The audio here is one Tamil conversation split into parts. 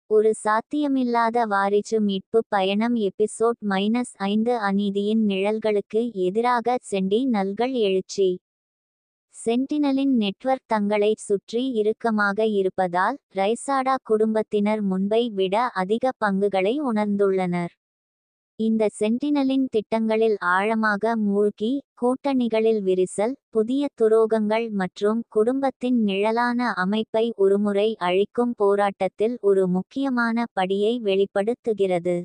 ஒரு சாத்தியமில்லாத வாரிசு மீட்பு பயணம் எபிசோட் -5 அநீதியின் நிழல்களுக்கு எதிராக சென்டினல்கள் எழுச்சி. சென்டினலின் நெட்வொர்க் தங்களை சுற்றி இறுக்கமாக இருப்பதால் ரைசாடா குடும்பத்தினர் முன்பை விட அதிக பங்குகளை உணர்ந்துள்ளனர். இந்த சென்டினலின் திட்டங்களில் ஆழமாக மூழ்கி கூட்டணிகளில் விரிசல், புதிய துரோகங்கள் மற்றும் குடும்பத்தின் நிழலான அமைப்பை ஒருமுறை அழிக்கும் போராட்டத்தில் ஒரு முக்கியமான படியை வெளிப்படுத்துகிறது.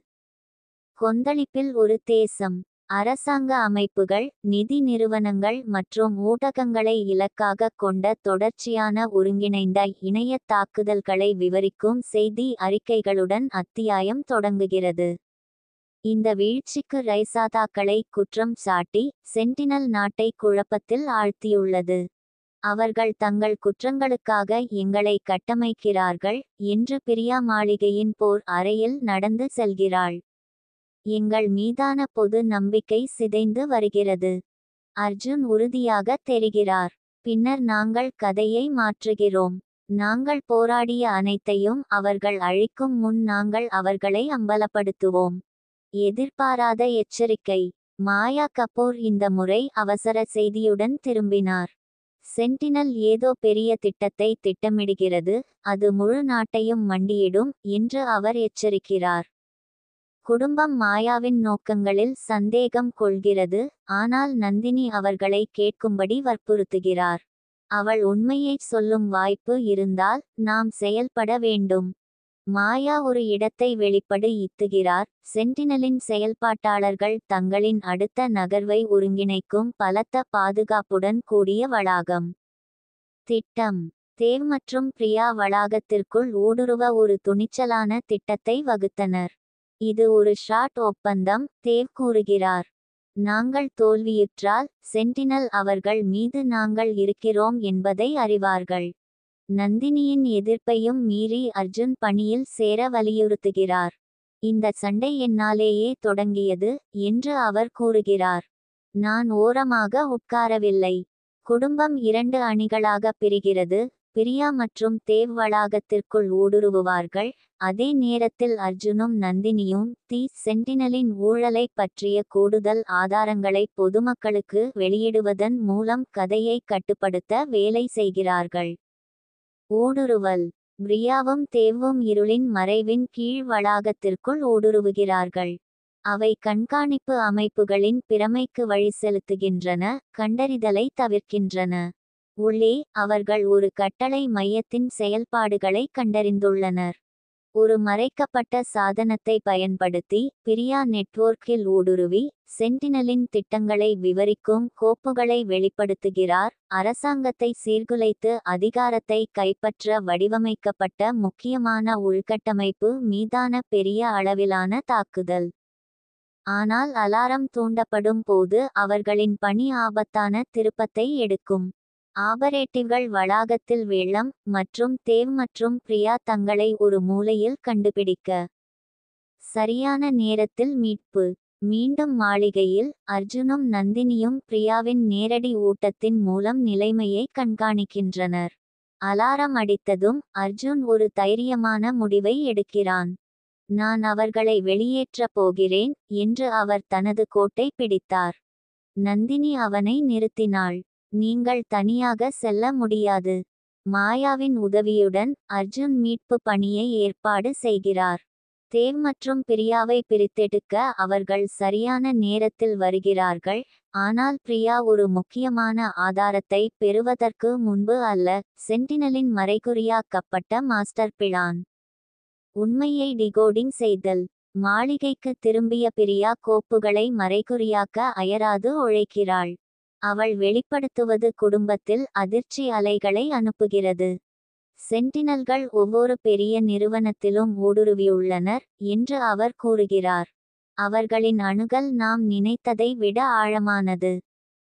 கொந்தளிப்பில் ஒரு தேசம். அரசாங்க அமைப்புகள், நிதி நிறுவனங்கள் மற்றும் ஊடகங்களை இலக்காக கொண்ட தொடர்ச்சியான ஒருங்கிணைந்த இணைய தாக்குதல்களை விவரிக்கும் செய்தி அறிக்கைகளுடன் அத்தியாயம் தொடங்குகிறது. இந்த வீழ்ச்சிக்கு ரைசாதாக்களை குற்றம் சாட்டி சென்டினல் நாட்டை குழப்பத்தில் ஆழ்த்தியுள்ளது. அவர்கள் தங்கள் குற்றங்களுக்காக எங்களை கட்டமைக்கிறார்கள் என்று பிரியா மாளிகையின் போர் அறையில் நடந்து செல்கிறாள். எங்கள் மீதான பொது நம்பிக்கை சிதைந்து வருகிறது. அர்ஜுன் உறுதியாக தெரிகிறார். பின்னர் நாங்கள் கதையை மாற்றுகிறோம். நாங்கள் போராடிய அனைத்தையும் அவர்கள் அழிக்கும் முன் நாங்கள் அவர்களை அம்பலப்படுத்துவோம். எதிர்பாராத எச்சரிக்கை. மாயா கபூர் இந்த முறை அவசர செய்தியுடன் திரும்பினார். சென்டினல் ஏதோ பெரிய திட்டத்தை திட்டமிடுகிறது, அது முழு நாட்டையும் மண்டியிடும் என்று அவர் எச்சரிக்கிறார். குடும்பம் மாயாவின் நோக்கங்களில் சந்தேகம் கொள்கிறது, ஆனால் நந்தினி அவர்களை கேட்கும்படி வற்புறுத்துகிறார். அவள் உண்மையை சொல்லும் வாய்ப்பு இருந்தால் நாம் செயல்பட வேண்டும். மாயா ஒரு இடத்தை வெளிப்படுத்துகிறார். சென்டினலின் செயல்பாட்டாளர்கள் தங்களின் அடுத்த நகர்வை ஒருங்கிணைக்கும் பலத்த பாதுகாப்புடன் கூடிய வளாகம். திட்டம். தேவ் மற்றும் பிரியா வளாகத்திற்குள் ஊடுருவ ஒரு துணிச்சலான திட்டத்தை வகுத்தனர். இது ஒரு ஷாட் ஒப்பந்தம், தேவ் கூறுகிறார். நாங்கள் தோல்வியுற்றால் சென்டினல் அவர்கள் மீது நாங்கள் இருக்கிறோம் என்பதை அறிவார்கள். நந்தினியின் எதிர்ப்பையும் மீறி அர்ஜுன் பணியில் சேர வலியுறுத்துகிறார். இந்த சண்டை என்னாலேயே தொடங்கியது என்று அவர் கூறுகிறார். நான் ஓரமாக உட்காரவில்லை. குடும்பம் 2 அணிகளாக பிரிகிறது. பிரியா மற்றும் தேவ் வளாகத்திற்குள் ஊடுருவுவார்கள். அதே நேரத்தில் அர்ஜுனும் நந்தினியும் சென்டினலின் ஊழலை பற்றிய கூடுதல் ஆதாரங்களை பொதுமக்களுக்கு வெளியிடுவதன் மூலம் கதையை கட்டுப்படுத்த வேலை செய்கிறார்கள். ஊடுருவல். பிரியாவும் தேவும் இருளின் மறைவின் கீழ் வளாகத்திற்குள் ஊடுருவுகிறார்கள். அவை கண்காணிப்பு அமைப்புகளின் பிரமைக்கு வழி செலுத்துகின்றன, கண்டறிதலை தவிர்க்கின்றன. உள்ளே, அவர்கள் ஒரு கட்டளை மையத்தின் செயல்பாடுகளை கண்டறிந்துள்ளனர். ஒரு மறைக்கப்பட்ட சாதனத்தை பயன்படுத்தி பிரியா நெட்வொர்க்கில் ஊடுருவி சென்டினலின் திட்டங்களை விவரிக்கும் கோப்புகளை வெளிப்படுத்துகிறார். அரசாங்கத்தை சீர்குலைத்து அதிகாரத்தை கைப்பற்ற வடிவமைக்கப்பட்ட முக்கியமான உள்கட்டமைப்பு மீதான பெரிய அளவிலான தாக்குதல். ஆனால் அலாரம் தூண்டப்படும் போது அவர்களின் பணி ஆபத்தான திருப்பத்தை எடுக்கும். ஆபரேட்டிவ்கள் வளாகத்தில் வெள்ளம் மற்றும் தேவ் மற்றும் பிரியா தங்களை ஒரு மூலையில் கண்டுபிடிக்க. சரியான நேரத்தில் மீட்பு. மீண்டும் மாளிகையில், அர்ஜுனும் நந்தினியும் பிரியாவின் நேரடி ஊட்டத்தின் மூலம் நிலைமையை கண்காணிக்கின்றனர். அலாரம் அடித்ததும் அர்ஜுன் ஒரு தைரியமான முடிவை எடுக்கிறான். நான் அவர்களை வெளியேற்றப் போகிறேன் என்று அவர் தனது கோட்டை பிடித்தார். நந்தினி அவனை நிறுத்தினாள். நீங்கள் தனியாக செல்ல முடியாது. மாயாவின் உதவியுடன் அர்ஜுன் மீட்பு பணியை ஏற்பாடு செய்கிறார். தேவ் மற்றும் பிரியாவை பிரித்தெடுக்க அவர்கள் சரியான நேரத்தில் வருகிறார்கள். ஆனால் பிரியா ஒரு முக்கியமான ஆதாரத்தை பெறுவதற்கு முன்பு அல்ல. சென்டினலின் மறைகுறியாக்கப்பட்ட மாஸ்டர் பிளான். உண்மையை டிகோடிங் செய்தல். மாளிகைக்கு திரும்பிய பிரியா கோப்புகளை மறைகுறியாக்க அயராது உழைக்கிறாள். அவள் வெளிப்படுத்துவது குடும்பத்தில் அதிர்ச்சி அலைகளை அனுப்புகிறது. சென்டினல்கள் ஒவ்வொரு பெரிய நிறுவனத்திலும் ஊடுருவியுள்ளனர் என்று அவர் கூறுகிறார். அவர்களின் அணுகல் நாம் நினைத்ததை விட ஆழமானது.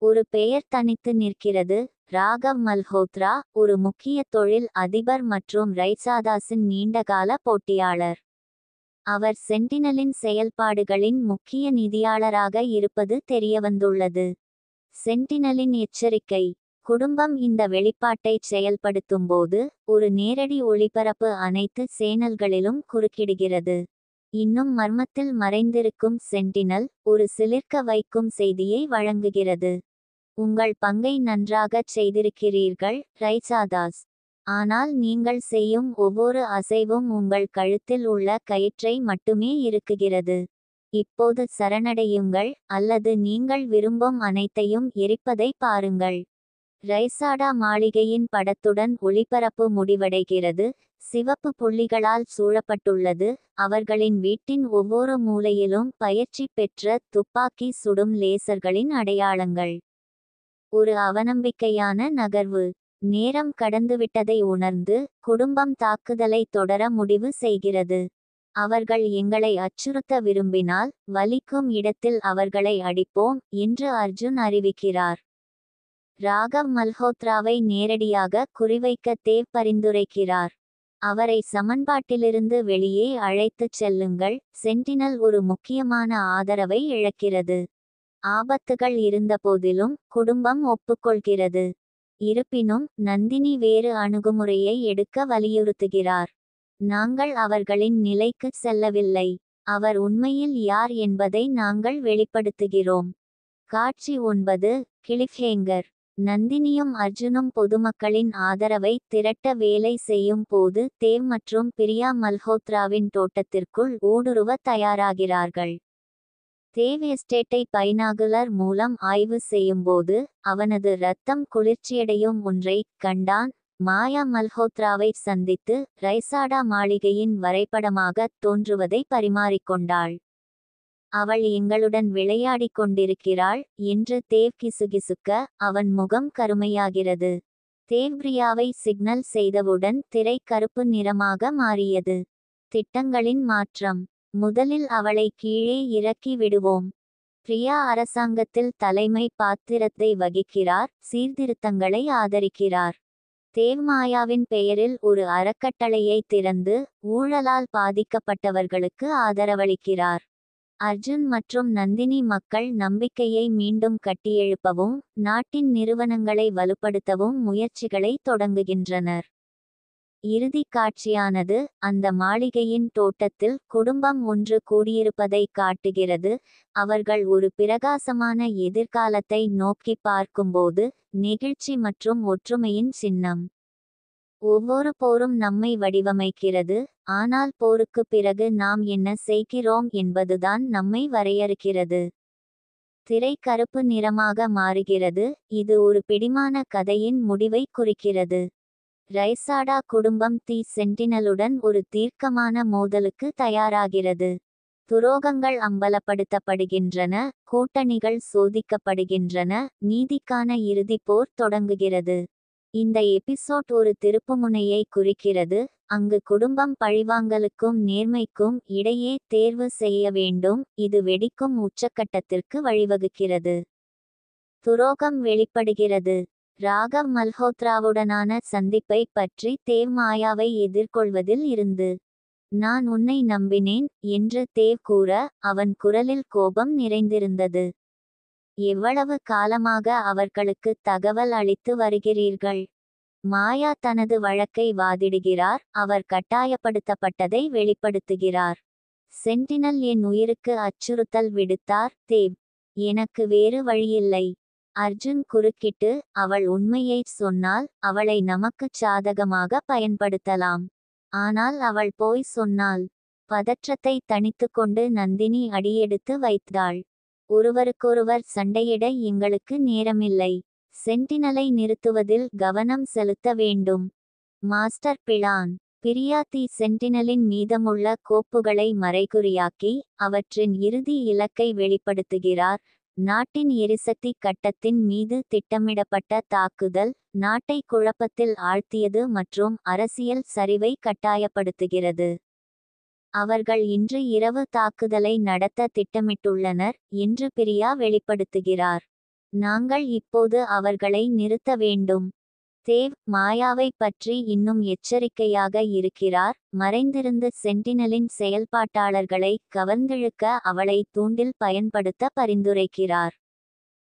ஒரு பெயர் தனித்து நிற்கிறது. ராகவ் மல்ஹோத்ரா, ஒரு முக்கிய தொழில் அதிபர் மற்றும் ரைசாதாஸின் நீண்டகால போட்டியாளர். அவர் சென்டினலின் செயல்பாடுகளின் முக்கிய நிதியாளராக இருப்பது தெரியவந்துள்ளது. சென்டினலின் எச்சரிக்கை. குடும்பம் இந்த வெளிப்பாட்டைச் செயல்படுத்தும்போது ஒரு நேரடி ஒளிபரப்பு அனைத்து சேனல்களிலும் குறுக்கிடுகிறது. இன்னும் மர்மத்தில் மறைந்திருக்கும் சென்டினல் ஒரு சிலிர்க்க வைக்கும் செய்தியை வழங்குகிறது. உங்கள் பங்கை நன்றாகச் செய்திருக்கிறீர்கள், ரைசாதாஸ். ஆனால் நீங்கள் செய்யும் ஒவ்வொரு அசைவும் உங்கள் கழுத்தில் உள்ள கயிற்றை மட்டுமே இறுக்குகிறது. இப்போது சரணடையுங்கள் அல்லது நீங்கள் விரும்பும் அனைத்தையும் எரிப்பதை பாருங்கள். ரைசாடா மாளிகையின் படத்துடன் ஒளிபரப்பு முடிவடைகிறது. சிவப்பு புள்ளிகளால் சூழப்பட்டுள்ளது. அவர்களின் வீட்டின் ஒவ்வொரு மூலையிலும் பயிற்சி பெற்ற துப்பாக்கி சுடும் லேசர்களின் அடையாளங்கள். ஒரு அவநம்பிக்கையான நகர்வு. நேரம் கடந்துவிட்டதை உணர்ந்து குடும்பம் தாக்குதலை தொடர முடிவு செய்கிறது. அவர்கள் எங்களை அச்சுறுத்த விரும்பினால் வலிக்கும் இடத்தில் அவர்களை அடிப்போம் என்று அர்ஜுன் அறிவிக்கிறார். ராகவ் மல்ஹோத்ராவை நேரடியாக குறிவைக்க தேவ் பரிந்துரைக்கிறார். அவரை சமன்பாட்டிலிருந்து வெளியே அழைத்துச் செல்லுங்கள். சென்டினல் ஒரு முக்கியமான ஆதரவை இழக்கிறது. ஆபத்துகள் இருந்தபோதிலும் குடும்பம் ஒப்புக்கொள்கிறது. இருப்பினும் நந்தினி வேறு அணுகுமுறையை எடுக்க வலியுறுத்துகிறார். நாங்கள் அவர்களின் நிலைக்கு செல்லவில்லை. அவர் உண்மையில் யார் என்பதை நாங்கள் வெளிப்படுத்துகிறோம். காட்சி 9. கிளிஃப்ஹேங்கர். நந்தினியும் அர்ஜுனும் பொதுமக்களின் ஆதரவை திரட்ட வேலை செய்யும் போது தேவ் மற்றும் பிரியா மல்ஹோத்ராவின் தோட்டத்திற்குள் ஊடுருவ தயாராகிறார்கள். தேவ் எஸ்டேட்டை பைனாகுலர் மூலம் ஆய்வு செய்யும்போது அவனது இரத்தம் குளிர்ச்சியடையும் ஒன்றைக் கண்டான். மாயா மல்ஹோத்ராவை சந்தித்து ரைசாடா மாளிகையின் வரைபடமாக தோன்றுவதை பரிமாறிக்கொண்டாள். அவள் எங்களுடன் விளையாடிக் கொண்டிருக்கிறாள் என்று தேவ் கிசுகிசுக்க அவன் முகம் கருமையாகிறது. தேவ் பிரியாவை சிக்னல் செய்தவுடன் திரை கருப்பு நிறமாக மாறியது. திட்டங்களின் மாற்றம். முதலில் அவளை கீழே இறக்கி விடுவோம். பிரியா அரசாங்கத்தில் தலைமை பாத்திரத்தை வகிக்கிறார். சீர்திருத்தங்களை ஆதரிக்கிறார். தேவ் மாயாவின் பெயரில் ஒரு அறக்கட்டளையை திறந்து ஊழலால் பாதிக்கப்பட்டவர்களுக்கு ஆதரவளிக்கிறார். அர்ஜுன் மற்றும் நந்தினி மக்கள் நம்பிக்கையை மீண்டும் கட்டியெழுப்பவும் நாட்டின் நிறுவனங்களை வலுப்படுத்தவும் முயற்சிகளை தொடங்குகின்றனர். இறுதி காட்சியானது அந்த மாளிகையின் தோட்டத்தில் குடும்பம் ஒன்று கூடியிருப்பதை காட்டுகிறது. அவர்கள் ஒரு பிரகாசமான எதிர்காலத்தை நோக்கி பார்க்கும்போது நெகிழ்ச்சி மற்றும் ஒற்றுமையின் சின்னம். ஒவ்வொரு போரும் நம்மை வடிவமைக்கிறது, ஆனால் போருக்கு பிறகு நாம் என்ன செய்கிறோம் என்பதுதான் நம்மை வரையறுக்கிறது. திரை கருப்பு நிறமாக மாறுகிறது. இது ஒரு பிடிமான கதையின் முடிவை குறிக்கிறது. ரைசாடா குடும்பம் தி சென்டினலுடன் ஒரு தீர்க்கமான மோதலுக்கு தயாராகிறது. துரோகங்கள் அம்பலப்படுத்தப்படுகின்றன. கூட்டணிகள் சோதிக்கப்படுகின்றன. நீதிக்கான இறுதிப் போர் தொடங்குகிறது. இந்த எபிசோட் ஒரு திருப்புமுனையை குறிக்கிறது. அங்கு குடும்பம் பழிவாங்கலுக்கும் நேர்மைக்கும் இடையே தேர்வு செய்ய வேண்டும். இது வெடிக்கும் உச்சக்கட்டத்திற்கு வழிவகுக்கிறது. துரோகம் வெளிப்படுகிறது. ராகவ் மல்ஹோத்ராவுடனான சந்திப்பை பற்றி தேவ் மாயாவை எதிர்கொள்வதில் இருந்து. நான் உன்னை நம்பினேன் என்று தேவ் கூற அவன் குரலில் கோபம் நிறைந்திருந்தது. எவ்வளவு காலமாக அவர்களுக்கு தகவல் அளித்து வருகிறீர்கள்? மாயா தனது வழக்கை வாதிடுகிறார். அவர் கட்டாயப்படுத்தப்பட்டதை வெளிப்படுத்துகிறார். சென்டினல் என் உயிருக்கு அச்சுறுத்தல் விடுத்தார். தேவ், எனக்கு வேறு வழியில்லை. அர்ஜுன் குறுக்கிட்டு, அவள் உண்மையைச் சொன்னால் அவளை நமக்குச் சாதகமாக பயன்படுத்தலாம். ஆனால் அவள் போய் சொன்னாள். பதற்றத்தை தணித்துக்கொண்டு நந்தினி அடியெடுத்து வைத்தாள். ஒருவருக்கொருவர் சண்டையிட எங்களுக்கு நேரமில்லை. சென்டினலை நிறுத்துவதில் கவனம் செலுத்த வேண்டும். Master plan. பிரியா தி சென்டினலின் மீதமுள்ள கோப்புகளை மறைகுறியாக்கி அவற்றின் இறுதி இலக்கை வெளிப்படுத்துகிறார். நாட்டின் எரிசக்தி கட்டத்தின் மீது திட்டமிடப்பட்ட தாக்குதல் நாட்டை குழப்பத்தில் ஆழ்த்தியது மற்றும் அரசியல் சரிவை கட்டாயப்படுத்துகிறது. அவர்கள் இன்று இரவு தாக்குதலை நடத்த திட்டமிட்டுள்ளனர் என்று பிரியா வெளிப்படுத்துகிறார். நாங்கள் இப்போது அவர்களை நிறுத்த வேண்டும். தேவ் மாயாவை பற்றி இன்னும் எச்சரிக்கையாக இருக்கிறார். மறைந்திருந்த சென்டினலின் செயல்பாட்டாளர்களை கவர்ந்திழுக்க அவளை தூண்டில் பயன்படுத்த பரிந்துரைக்கிறார்.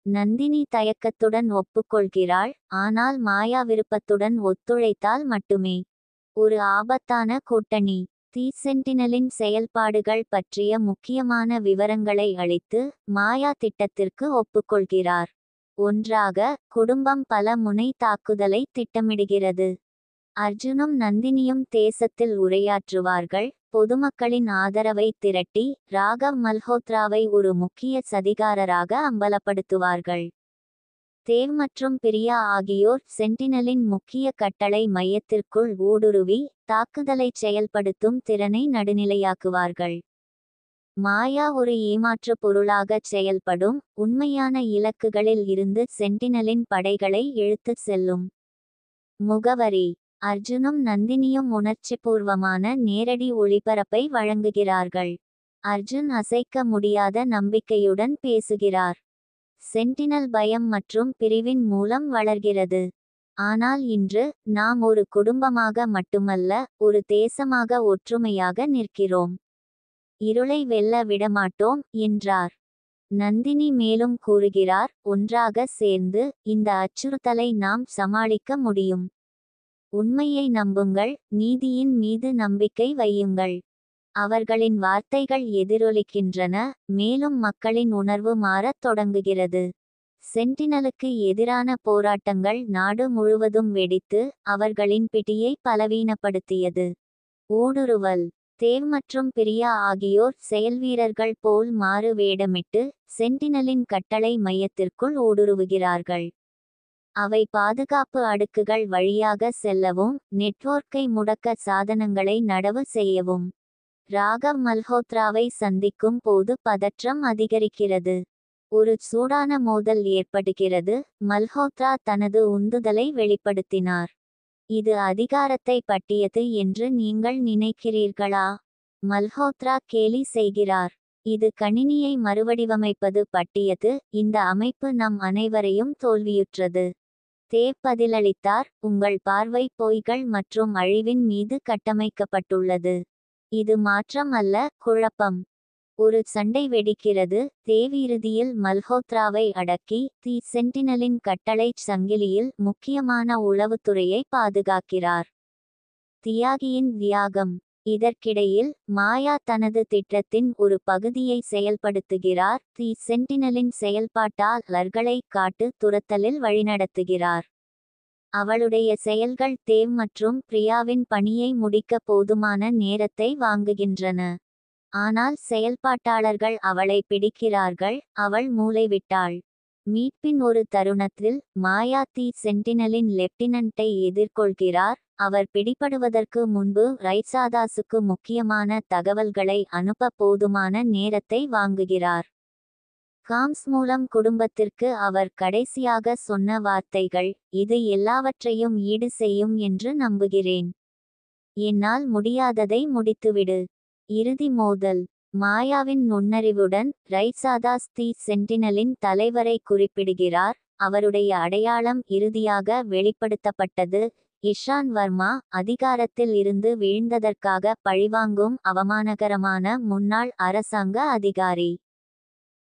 நந்தினி தயக்கத்துடன் ஒப்புக்கொள்கிறாள், ஆனால் மாயா விருப்பத்துடன் ஒத்துழைத்தால் மட்டுமே. ஒரு ஆபத்தான கூட்டணி. தி சென்டினலின் செயல்பாடுகள் பற்றிய முக்கியமான விவரங்களை அளித்து மாயா திட்டத்திற்கு ஒப்புக்கொள்கிறார். ஒன்றாக, குடும்பம் பல முனை தாக்குதலை திட்டமிடுகிறது. அர்ஜுனும் நந்தினியும் தேசத்தில் உரையாற்றுவார்கள், பொதுமக்களின் ஆதரவை திரட்டி ராகவ் மல்ஹோத்ராவை ஒரு முக்கிய சதிகாரராக அம்பலப்படுத்துவார்கள். தேவ் மற்றும் பிரியா ஆகியோர் சென்டினலின் முக்கிய கட்டளை மையத்திற்குள் ஊடுருவி தாக்குதலைச் செயல்படுத்தும் திறனை நடுநிலையாக்குவார்கள். மாயா ஒரு ஏமாற்று பொருளாகச் செயல்படும், உண்மையான இலக்குகளில் இருந்து சென்டினலின் படைகளை இழுத்துச் செல்லும். முகவரி. அர்ஜுனும் நந்தினியும் உணர்ச்சிபூர்வமான நேரடி ஒளிபரப்பை வழங்குகிறார்கள். அர்ஜுன் அசைக்க முடியாத நம்பிக்கையுடன் பேசுகிறார். சென்டினல் பயம் மற்றும் பிரிவின் மூலம் வளர்கிறது. ஆனால் இன்று, நாம் ஒரு குடும்பமாக மட்டுமல்ல, ஒரு தேசமாக ஒற்றுமையாக நிற்கிறோம். இருளை வெல்ல விடமாட்டோம், என்றார். நந்தினி மேலும் கூறுகிறார், ஒன்றாக சேர்ந்து இந்த அச்சுறுத்தலை நாம் சமாளிக்க முடியும். உண்மையை நம்புங்கள், நீதியின் மீது நம்பிக்கை வையுங்கள். அவர்களின் வார்த்தைகள் எதிரொலிக்கின்றன, மேலும் மக்களின் உணர்வு மாறத் தொடங்குகிறது. சென்டினலுக்கு எதிரான போராட்டங்கள் நாடு முழுவதும் வெடித்து அவர்களின் பிடியை பலவீனப்படுத்தியது. ஊடுருவல். தேவ் மற்றும் பிரியா ஆகியோர் செயல்வீரர்கள் போல் மாறு வேடமிட்டு சென்டினலின் கட்டளை மையத்திற்குள் ஊடுருவுகிறார்கள். அவை பாதுகாப்பு அடுக்குகள் வழியாக செல்லவும், நெட்வொர்க்கை முடக்க சாதனங்களை நடவு செய்யவும். ராகவ் மல்ஹோத்ராவை சந்திக்கும் போது பதற்றம் அதிகரிக்கிறது. ஒரு சூடான மோதல் ஏற்படுகிறது. மல்ஹோத்ரா தனது உந்துதலை வெளிப்படுத்தினார். இது அதிகாரத்தை பற்றியது என்று நீங்கள் நினைக்கிறீர்களா? மல்ஹோத்ரா கேலி செய்கிறார். இது கணினியை மறுவடிவமைப்பது பற்றியது. இந்த அமைப்பு நம் அனைவரையும் தோல்வியுற்றது. தேவ் பதிலளித்தார், உங்கள் பார்வை பொய்கள் மற்றும் அழிவின் மீது கட்டமைக்கப்பட்டுள்ளது. இது மாற்றம் அல்ல, குழப்பம். ஒரு சண்டை வெடிக்கிறது. தேவ் இறுதியில் மல்ஹோத்ராவை அடக்கி தி சென்டினலின் கட்டளைச் சங்கிலியில் முக்கியமான உளவுத்துறையை பாதுகாக்கிறார். தியாகியின் தியாகம். இதற்கிடையில், மாயா தனது திட்டத்தின் ஒரு பகுதியை செயல்படுத்துகிறார். தி சென்டினலின் செயல்பாட்டாளர்களை காட்டு துரத்தலில் வழிநடத்துகிறார். அவளுடைய செயல்கள் தேவ் மற்றும் பிரியாவின் பணியை முடிக்க போதுமான நேரத்தை வாங்குகின்றன. ஆனால் செயல்பாட்டாளர்கள் அவளை பிடிக்கிறார்கள், அவள் மூளைவிட்டாள். மீட்பின் ஒரு தருணத்தில், மாயா தி சென்டினலின் லெப்டினன்ட்டை எதிர்கொள்கிறார். அவர் பிடிபடுவதற்கு முன்பு ரைட்சாதாஸுக்கு முக்கியமான தகவல்களை அனுப்ப போதுமான நேரத்தை வாங்குகிறார். காம்ஸ் மூலம் குடும்பத்திற்கு அவர் கடைசியாக சொன்ன வார்த்தைகள், இது எல்லாவற்றையும் ஈடு செய்யும் என்று நம்புகிறேன். என்னால் முடியாததை முடித்துவிடு. இறுதி மோதல். மாயாவின் நுண்ணறிவுடன் ரைட்சாதாஸ் தி சென்டினலின் தலைவரை குறிப்பிடுகிறார். அவருடைய அடையாளம் இறுதியாக வெளிப்படுத்தப்பட்டது. இஷான் வர்மா, அதிகாரத்தில் இருந்து வீழ்ந்ததற்காக பழிவாங்கும் அவமானகரமான முன்னாள் அரசாங்க அதிகாரி.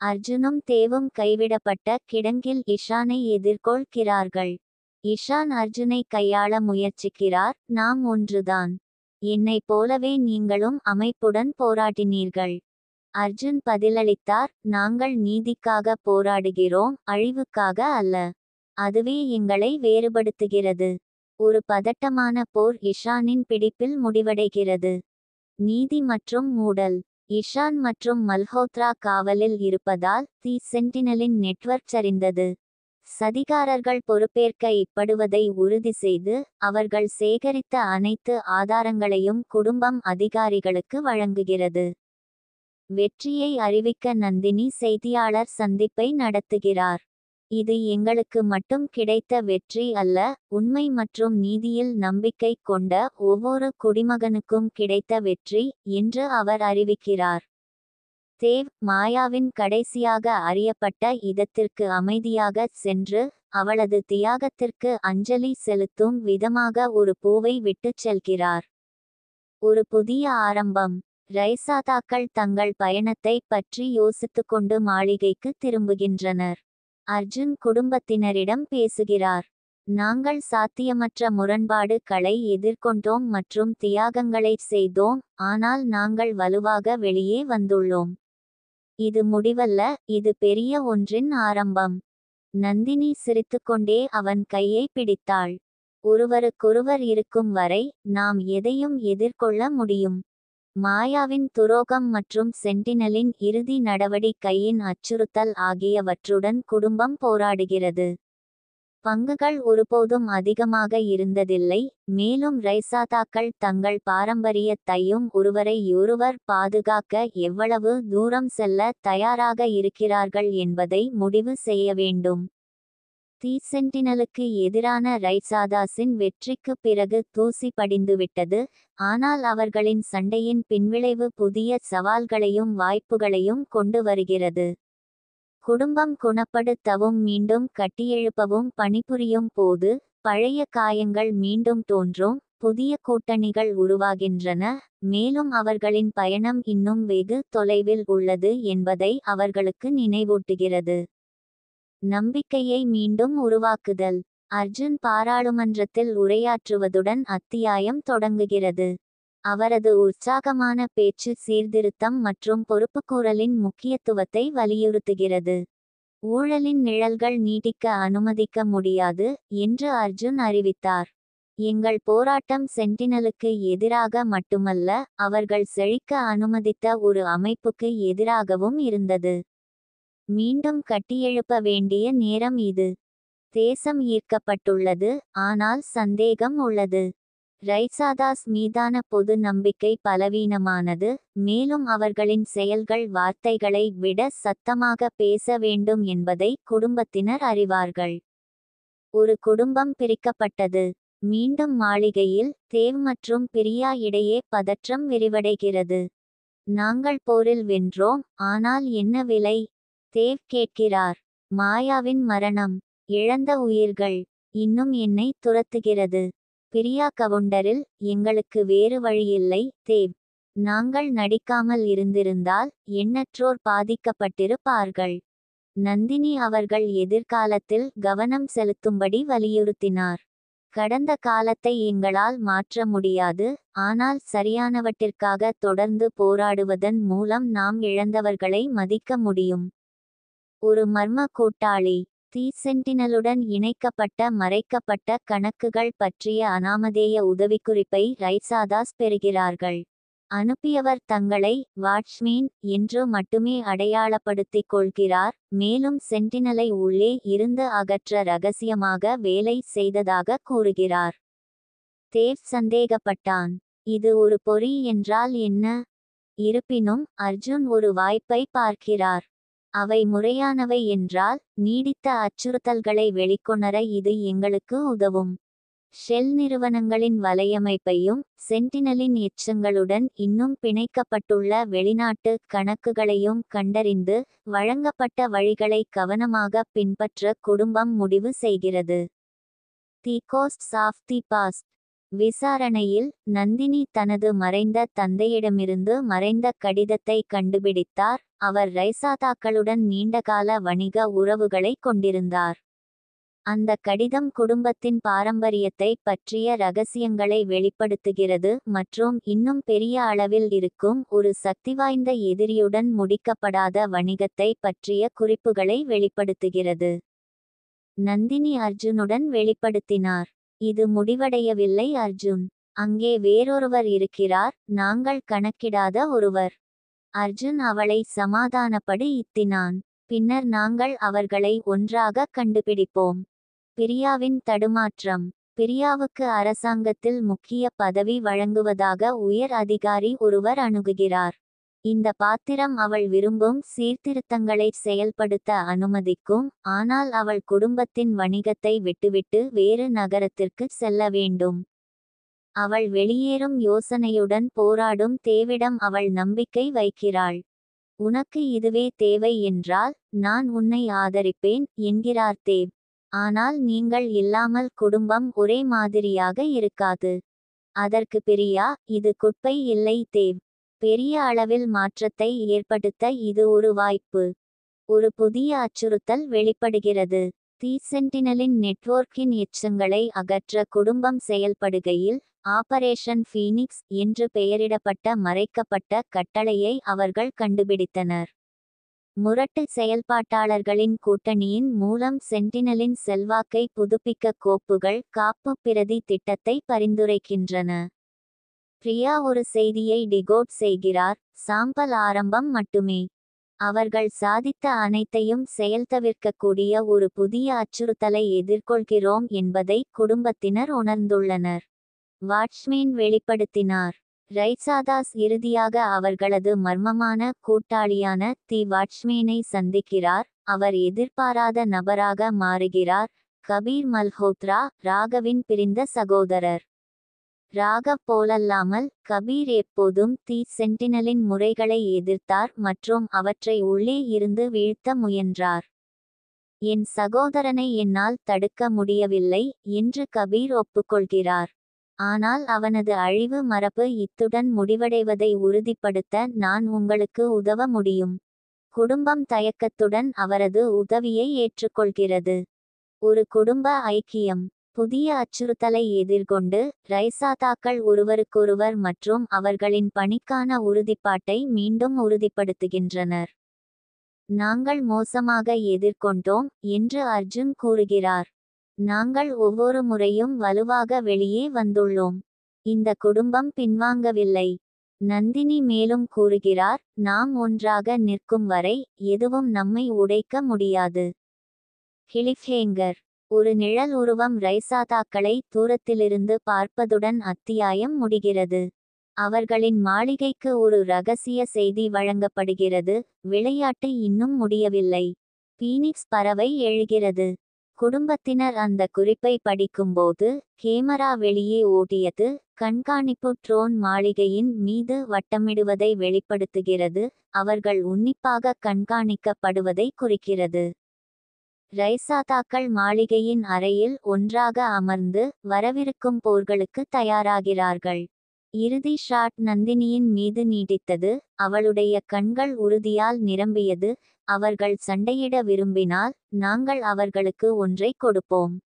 அர்ஜுனும் தேவும் கைவிடப்பட்ட கிடங்கில் இஷானை எதிர்கொள்கிறார்கள். இஷான் அர்ஜுனை கையாள முயற்சிக்கிறார், நாம் ஒன்றுதான். என்னைப் போலவே நீங்களும் அமைப்புடன் போராடினீர்கள். அர்ஜுன் பதிலளித்தார், நாங்கள் நீதிக்காக போராடுகிறோம், அழிவுக்காக அல்ல. அதுவே எங்களை வேறுபடுத்துகிறது. ஒரு பதட்டமான போர் இஷானின் பிடிப்பில் முடிவடைகிறது. நீதி மற்றும் மூடல். இஷான் மற்றும் மல்ஹோத்ரா காவலில் இருப்பதால் தி சென்டினலின் நெட்வொர்க் சரிந்தது. சதிகாரர்கள் பொறுப்பேற்க இப்படுவதை உறுதி செய்து, அவர்கள் சேகரித்த அனைத்து ஆதாரங்களையும் குடும்பம் அதிகாரிகளுக்கு வழங்குகிறது. வெற்றியை அறிவிக்க நந்தினி செய்தியாளர் சந்திப்பை நடத்துகிறார். இது எங்களுக்கு மட்டும் கிடைத்த வெற்றி அல்ல, உண்மை மற்றும் நீதியில் நம்பிக்கை கொண்ட ஒவ்வொரு குடிமகனுக்கும் கிடைத்த வெற்றி என்று அவர் அறிவிக்கிறார். தேவ், மாயாவின் கடைசியாக அறியப்பட்ட இடத்திற்கு அமைதியாகச் சென்று, அவளது தியாகத்திற்கு அஞ்சலி செலுத்தும் விதமாக ஒரு பூவை விட்டுச் செல்கிறார். ஒரு புதிய ஆரம்பம். ரைசாதாக்கள் தங்கள் பயணத்தை பற்றி யோசித்துக்கொண்டு மாளிகைக்கு திரும்புகின்றனர். அர்ஜுன் குடும்பத்தினரிடம் பேசுகிறார். நாங்கள் சாத்தியமற்ற முரண்பாடுகளை எதிர்கொண்டோம் மற்றும் தியாகங்களை செய்தோம், ஆனால் நாங்கள் வலுவாக வெளியே வந்துள்ளோம். இது முடிவல்ல, இது பெரிய ஒன்றின் ஆரம்பம். நந்தினி சிரித்துக்கொண்டே அவன் கையை பிடித்தாள். ஒருவருக்கொருவர் இருக்கும் வரை நாம் எதையும் எதிர்கொள்ள முடியும். மாயாவின் துரோகம் மற்றும் சென்டினலின் இறுதி நடவடிக்கையின் அச்சுறுத்தல் ஆகியவற்றுடன் குடும்பம் போராடுகிறது. பங்குகள் ஒருபோதும் அதிகமாக இருந்ததில்லை, மேலும் ரைசாதாக்கள் தங்கள் பாரம்பரியத்தையும் ஒருவரையொருவர் பாதுகாக்க எவ்வளவு தூரம் செல்ல தயாராக இருக்கிறார்கள் என்பதை முடிவு செய்ய வேண்டும். தி சென்டினலுக்கு எதிரான ரைசாதாஸின் வெற்றிக்கு பிறகு தூசி படிந்துவிட்டது, ஆனால் அவர்களின் சண்டையின் பின்விளைவு புதிய சவால்களையும் வாய்ப்புகளையும் கொண்டு வருகிறது. குடும்பம் குணப்படுத்தவும் மீண்டும் கட்டியெழுப்பவும் பணிபுரியும் போது பழைய காயங்கள் மீண்டும் தோன்றும், புதிய கூட்டணிகள் உருவாகின்றன, மேலும் அவர்களின் பயணம் இன்னும் வெகு தொலைவில் உள்ளது என்பதை அவர்களுக்கு நினைவூட்டுகிறது. நம்பிக்கையை மீண்டும் உருவாக்குதல். அர்ஜுன் பாராளுமன்றத்தில் உரையாற்றுவதுடன் அத்தியாயம் தொடங்குகிறது. அவரது உற்சாகமான பேச்சு சீர்திருத்தம் மற்றும் பொறுப்புக்கூறலின் முக்கியத்துவத்தை வலியுறுத்துகிறது. ஊழலின் நிழல்கள் நீட்டிக்க அனுமதிக்க முடியாது என்று அர்ஜுன் அறிவித்தார். எங்கள் போராட்டம் சென்டினலுக்கு எதிராக மட்டுமல்ல, அவர்கள் செழிக்க அனுமதித்த ஒரு அமைப்புக்கு எதிராகவும் இருந்தது. மீண்டும் கட்டியெழுப்ப வேண்டிய நேரம் இது. தேசம் ஈர்க்கப்பட்டுள்ளது, ஆனால் சந்தேகம் உள்ளது. ரைசாதாஸ் மீதான பொது நம்பிக்கை பலவீனமானது, மேலும் அவர்களின் செயல்கள் வார்த்தைகளை விட சத்தமாக பேச வேண்டும் என்பதை குடும்பத்தினர் அறிவார்கள். ஒரு குடும்பம் பிரிக்கப்பட்டது. மீண்டும் மாளிகையில் தேவ் மற்றும் பிரியா இடையே பதற்றம் விரிவடைகிறது. நாங்கள் போரில் வென்றோம், ஆனால் என்ன விலை? தேவ் கேட்கிறார். மாயாவின் மரணம், இழந்த உயிர்கள், இன்னும் என்னை துரத்துகிறது. பிரியா கவுண்டரில், எங்களுக்கு வேறு வழியில்லை தேவ். நாங்கள் நடிக்காமல் இருந்திருந்தால் எண்ணற்றோர் பாதிக்கப்பட்டிருப்பார்கள். நந்தினி அவர்கள் எதிர்காலத்தில் கவனம் செலுத்தும்படி வலியுறுத்தினார். கடந்த காலத்தை எங்களால் மாற்ற முடியாது, ஆனால் சரியானவற்றிற்காக தொடர்ந்து போராடுவதன் மூலம் நாம் இழந்தவர்களை மதிக்க முடியும். ஒரு மர்ம கூட்டாளி. தி சென்டினலுடன் இணைக்கப்பட்ட மறைக்கப்பட்ட கணக்குகள் பற்றிய அனாமதேய உதவிக்குறிப்பை ரைசாதாஸ் பெறுகிறார்கள். அனுப்பியவர் தங்களை வாட்ச்மேன் என்று மட்டுமே அடையாளப்படுத்திக் கொள்கிறார், மேலும் சென்டினலை உள்ளே இருந்து அகற்ற ரகசியமாக வேலை செய்ததாக கூறுகிறார். தேவ் சந்தேகப்பட்டான். இது ஒரு பொறி என்றால் என்ன? இருப்பினும் அர்ஜுன் ஒரு வாய்ப்பை பார்க்கிறார். அவை முறையானவை என்றால் நீடித்த அச்சுறுத்தல்களை வெளிக்கொணர இது எங்களுக்கு உதவும். ஷெல் நிறுவனங்களின் வலையமைப்பையும் சென்டினலின் எச்சங்களுடன் இன்னும் பிணைக்கப்பட்டுள்ள வெளிநாட்டு கணக்குகளையும் கண்டறிந்து வழங்கப்பட்ட வழிகளை கவனமாக பின்பற்ற குடும்பம் முடிவு செய்கிறது. தி கோஸ்ட்ஸ் ஆஃப் தி பாஸ்ட். விசாரணையில் நந்தினி தனது மறைந்த தந்தையிடமிருந்து மறைந்த கடிதத்தை கண்டுபிடித்தார். அவர் ரைசாதாக்களுடன் நீண்டகால வணிக உறவுகளை கொண்டிருந்தார். அந்த கடிதம் குடும்பத்தின் பாரம்பரியத்தை பற்றிய ரகசியங்களை வெளிப்படுத்துகிறது மற்றும் இன்னும் பெரிய அளவில் இருக்கும் ஒரு சக்திவாய்ந்த எதிரியுடன் முடிக்கப்படாத வணிகத்தை பற்றிய குறிப்புகளை வெளிப்படுத்துகிறது. நந்தினி அர்ஜுனுடன் வெளிப்படுத்தினார். இது முடிவடையவில்லை அர்ஜுன். அங்கே வேறொருவர் இருக்கிறார், நாங்கள் கணக்கிடாத ஒருவர். அர்ஜுன் அவளை சமாதானப்படுத்தினான். பின்னர் நாங்கள் அவர்களை ஒன்றாக கண்டுபிடிப்போம். பிரியாவின் தடுமாற்றம். பிரியாவுக்கு அரசாங்கத்தில் முக்கிய பதவி வழங்குவதாக உயர் அதிகாரி ஒருவர் அணுகுகிறார். இந்த பாத்திரம் அவள் விரும்பும் சீர்திருத்தங்களை செயல்படுத்த அனுமதிக்கும், ஆனால் அவள் குடும்பத்தின் வணிகத்தை விட்டுவிட்டு வேறு நகரத்திற்கு செல்ல வேண்டும். அவள் வெளியேறும் யோசனையுடன் போராடும் தேவிடம் அவள் நம்பிக்கை வைக்கிறாள். உனக்கு இதுவே தேவை என்றால் நான் உன்னை ஆதரிப்பேன் என்கிறார் தேவ். ஆனால் நீங்கள் இல்லாமல் குடும்பம் ஒரே மாதிரியாக இருக்காது. அதற்கு பிரியா, இது குப்பை இல்லை தேவ். பெரிய அளவில் மாற்றத்தை ஏற்படுத்த இது ஒரு வாய்ப்பு. ஒரு புதிய அச்சுறுத்தல் வெளிப்படுகிறது. தி சென்டினலின் நெட்வொர்க்கின் எச்சங்களை அகற்ற குடும்பம் செயல்படுகையில் ஆபரேஷன் ஃபீனிக்ஸ் என்று பெயரிடப்பட்ட மறைக்கப்பட்ட கட்டளையை அவர்கள் கண்டுபிடித்தனர். முரட்டு செயல்பாட்டாளர்களின் கூட்டணியின் மூலம் சென்டினலின் செல்வாக்கை புதுப்பிக்க கோப்புகள் காப்பு பிரதி திட்டத்தை பரிந்துரைக்கின்றன. பிரியா ஒரு செய்தியை டிகோட் செய்கிறார், சாம்பல் ஆரம்பம் மட்டுமே. அவர்கள் சாதித்த அனைத்தையும் செயல்தவிர்க்கக்கூடிய ஒரு புதிய அச்சுறுத்தலை எதிர்கொள்கிறோம் என்பதை குடும்பத்தினர் உணர்ந்துள்ளனர். வாட்ச்மேன் வெளிப்படுத்தினார். ரைசாதாஸ் இறுதியாக அவர்களது மர்மமான கூட்டாளியான தி வாட்ச்மேனை சந்திக்கிறார். அவர் எதிர்பாராத நபராக மாறுகிறார். கபீர் மல்ஹோத்ரா, ராகவின் பிரிந்த சகோதரர். ராகவ் போலல்லாமல் கபீர் எப்போதும் தி சென்டினலின் முறைகளை எதிர்த்தார் மற்றும் அவற்றை உள்ளே இருந்து வீழ்த்த முயன்றார். என் சகோதரனை என்னால் தடுக்க முடியவில்லை என்று கபீர் ஒப்புக்கொள்கிறார். ஆனால் அவனது அழிவு மரபு இத்துடன் முடிவடைவதை உறுதிப்படுத்த நான் உங்களுக்கு உதவ முடியும். குடும்பம் தயக்கத்துடன் அவரது உதவியை ஏற்றுக்கொள்கிறது. ஒரு குடும்ப ஐக்கியம். புதிய அச்சுறுத்தலை எதிர்கொண்டு ரைசாதாக்கள் ஒருவருக்கொருவர் மற்றும் அவர்களின் பணிக்கான உறுதிப்பாட்டை மீண்டும் உறுதிப்படுத்துகின்றனர். நாங்கள் மோசமாக எதிர்கொண்டோம் என்று அர்ஜுன் கூறுகிறார். நாங்கள் ஒவ்வொரு முறையும் வலுவாக வெளியே வந்துள்ளோம். இந்த குடும்பம் பின்வாங்கவில்லை. நந்தினி மேலும் கூறுகிறார், நாம் ஒன்றாக நிற்கும் வரை எதுவும் நம்மை உடைக்க முடியாது. கிளிஃப்ஹேங்கர். ஒரு நிழல் உருவம் ரைசாதாக்களை தூரத்திலிருந்து பார்ப்பதுடன் அத்தியாயம் முடிகிறது. அவர்களின் மாளிகைக்கு ஒரு ரகசிய செய்தி வழங்கப்படுகிறது. விளையாட்டு இன்னும் முடியவில்லை. பீனிக்ஸ் பறவை எழுகிறது. குடும்பத்தினர் அந்த குறிப்பை படிக்கும்போது கேமரா வெளியே ஓடியது. கண்காணிப்பு ட்ரோன் மாளிகையின் மீது வட்டமிடுவதை வெளிப்படுத்துகிறது. அவர்கள் உன்னிப்பாக கண்காணிக்கப்படுவதை குறிக்கிறது. ரைசாதாக்கள் மாளிகையின் அறையில் ஒன்றாக அமர்ந்து வரவிருக்கும் போர்களுக்கு தயாராகிறார்கள். இறுதி ஷாட் நந்தினியின் மீது நீடித்தது. அவளுடைய கண்கள் உறுதியால் நிரம்பியது. அவர்கள் சண்டையிட விரும்பினால் நாங்கள் அவர்களுக்கு ஒன்றை கொடுப்போம்.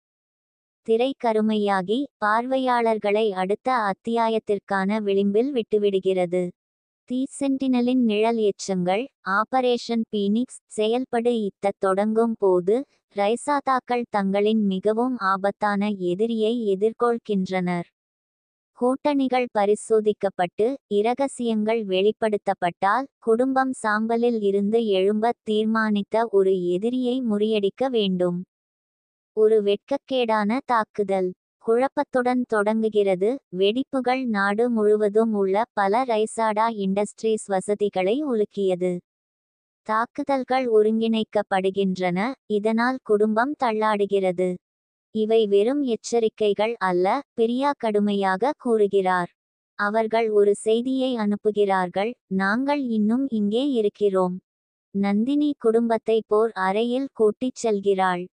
திரை கருமையாகி பார்வையாளர்களை அடுத்த அத்தியாயத்திற்கான விளிம்பில் விட்டுவிடுகிறது. தி சென்டினலின் நிழல் எச்சங்கள் ஆபரேஷன் பீனிக்ஸ் செயல்படு தொடங்கும் போது ரைசாதாக்கள் தங்களின் மிகவும் ஆபத்தான எதிரியை எதிர்கொள்கின்றனர். கூட்டணிகள் பரிசோதிக்கப்பட்டு இரகசியங்கள் வெளிப்படுத்தப்பட்டால் குடும்பம் சாம்பலில் இருந்து எழும்ப தீர்மானித்த ஒரு எதிரியை முறியடிக்க வேண்டும். ஒரு வெட்கக்கேடான தாக்குதல் குழப்பத்துடன் தொடங்குகிறது. வெடிப்புகள் நாடு முழுவதும் உள்ள பல ரைசாடா இண்டஸ்ட்ரீஸ் வசதிகளை உலுக்கியது. தாக்குதல்கள் ஒருங்கிணைக்கப்படுகின்றன, இதனால் குடும்பம் தள்ளாடுகிறது. இவை வெறும் எச்சரிக்கைகள் அல்ல, பிரியா கடுமையாக கூறுகிறார். அவர்கள் ஒரு செய்தியை அனுப்புகிறார்கள், நாங்கள் இன்னும் இங்கே இருக்கிறோம். நந்தினி குடும்பத்தை போர் அறையில் கூட்டிச் செல்கிறாள்.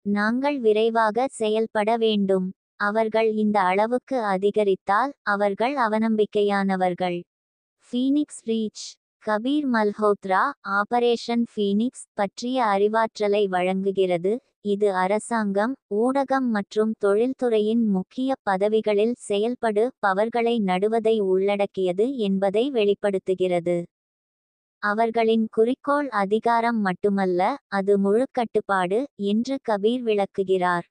நாங்கள் விரைவாக செயல்பட வேண்டும். அவர்கள் இந்த அளவுக்கு அதிகரித்தால் அவர்கள் அவநம்பிக்கையானவர்கள். Phoenix reach. Kabir Malhotra operation Phoenix பற்றிய அறிவாற்றலை வழங்குகிறது. இது அரசாங்கம், ஊடகம் மற்றும் தொழில்துறையின் முக்கிய பதவிகளில் செயல்படு பவர்களை நடுவதை உள்ளடக்கியது என்பதை வெளிப்படுத்துகிறது. அவர்களின் குறிக்கோள் அதிகாரம் மட்டுமல்ல, அது முழு கட்டுப்பாடு என்று கபீர் விளக்குகிறார்.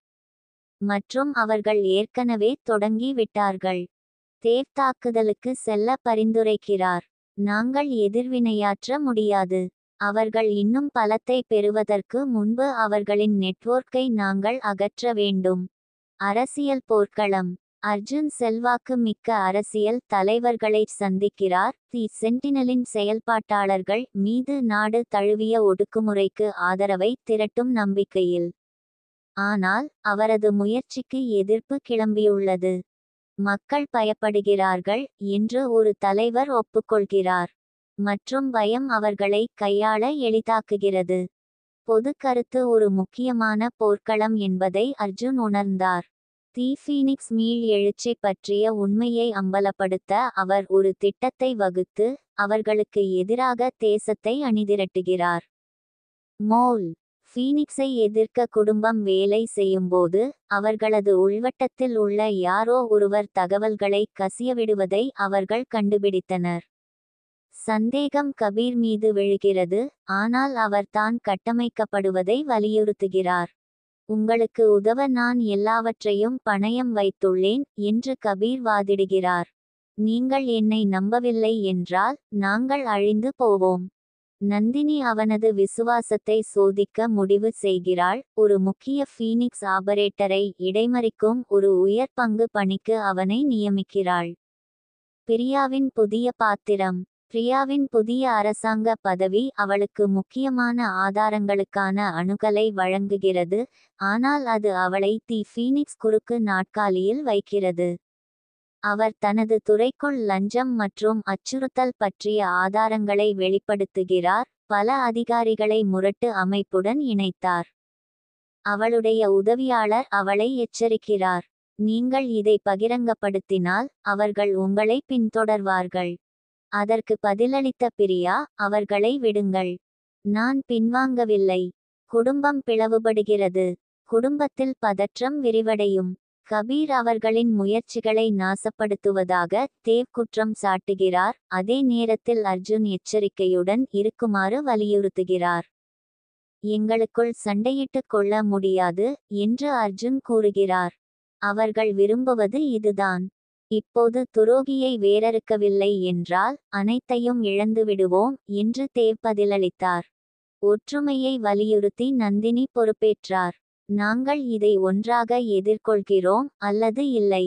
மற்றும் அவர்கள் ஏற்கனவே தொடங்கி விட்டார்கள். தேவ் தாக்குதலுக்கு செல்ல பரிந்துரைக்கிறார். நாங்கள் எதிர்வினையாற்ற முடியாது. அவர்கள் இன்னும் பலத்தை பெறுவதற்கு முன்பு அவர்களின் நெட்வொர்க்கை நாங்கள் அகற்ற வேண்டும். அரசியல் போர்க்களம். அர்ஜுன் செல்வாக்கு மிக்க அரசியல் தலைவர்களை சந்திக்கிறார். தி சென்டினலின் செயல்பாட்டாளர்கள் மீது நாடு தழுவிய ஒடுக்குமுறைக்கு ஆதரவை திரட்டும் நம்பிக்கையில். ஆனால் அவரது முயற்சிக்கு எதிர்ப்பு கிளம்பியுள்ளது. மக்கள் பயப்படுகிறார்கள் என்று ஒரு தலைவர் ஒப்புக்கொள்கிறார். மற்றும் பயம் அவர்களை கையாள எளிதாக்குகிறது. பொது கருத்து ஒரு முக்கியமான போர்க்களம் என்பதை அர்ஜுன் உணர்ந்தார். தி ஃபீனிக்ஸ் மீள் எழுச்சி பற்றிய உண்மையை அம்பலப்படுத்த அவர் ஒரு திட்டத்தை வகுத்து அவர்களுக்கு எதிராக தேசத்தை அணிதிரட்டுகிறார். மோல். ஃபீனிக்ஸை எதிர்க்க குடும்பம் வேலை செய்யும்போது அவர்களது உள்வட்டத்தில் உள்ள யாரோ ஒருவர் தகவல்களை கசியவிடுவதை அவர்கள் கண்டுபிடித்தனர். சந்தேகம் கபீர் மீது விழுகிறது, ஆனால் அவர் தான் கட்டமைக்கப்படுவதை வலியுறுத்துகிறார். உங்களுக்கு உதவ நான் எல்லாவற்றையும் பணயம் வைத்துள்ளேன் என்று கபீர் வாதிடுகிறார். நீங்கள் என்னை நம்பவில்லை என்றால் நாங்கள் அழிந்து போவோம். நந்தினி அவனது விசுவாசத்தை சோதிக்க முடிவு செய்கிறாள். ஒரு முக்கிய ஃபீனிக்ஸ் ஆபரேட்டரை இடைமறிக்கும் ஒரு உயர் பங்கு பணிக்கு அவனை நியமிக்கிறாள். பிரியாவின் புதிய பாத்திரம். பிரியாவின் புதிய அரசாங்க பதவி அவளுக்கு முக்கியமான ஆதாரங்களுக்கான அணுகலை வழங்குகிறது, ஆனால் அது அவளை தி ஃபீனிக்ஸ் குறுக்கு நாற்காலியில் வைக்கிறது. அவர் தனது துறைக்குள் லஞ்சம் மற்றும் அச்சுறுத்தல் பற்றிய ஆதாரங்களை வெளிப்படுத்துகிறார், பல அதிகாரிகளை முரட்டு அமைப்புடன் இணைத்தார். அவளுடைய உதவியாளர் அவளை எச்சரிக்கிறார், நீங்கள் இதை பகிரங்கப்படுத்தினால் அவர்கள் உங்களை பின்தொடர்வார்கள். அதற்கு பதிலளித்த பிரியா, அவர்களை விடுங்கள். நான் பின்வாங்கவில்லை. குடும்பம் பிளவுபடுகிறது. குடும்பத்தில் பதற்றம் விரிவடையும். கபீர் அவர்களின் முயற்சிகளை நாசப்படுத்துவதாக தேவ் குற்றம் சாட்டுகிறார், அதே நேரத்தில் அர்ஜுன் எச்சரிக்கையுடன் இருக்குமாறு வலியுறுத்துகிறார். எங்களுக்குள் சண்டையிட்டுக் கொள்ள முடியாது என்று அர்ஜுன் கூறுகிறார். அவர்கள் விரும்புவது இதுதான். இப்போது துரோகியை வேரறுக்கவில்லை என்றால் அனைத்தையும் இழந்துவிடுவோம் என்று தேவ் பதிலளித்தார். ஒற்றுமையை வலியுறுத்தி நந்தினி பொறுப்பேற்றார். நாங்கள் இதை ஒன்றாக எதிர்கொள்கிறோம் அல்லது இல்லை.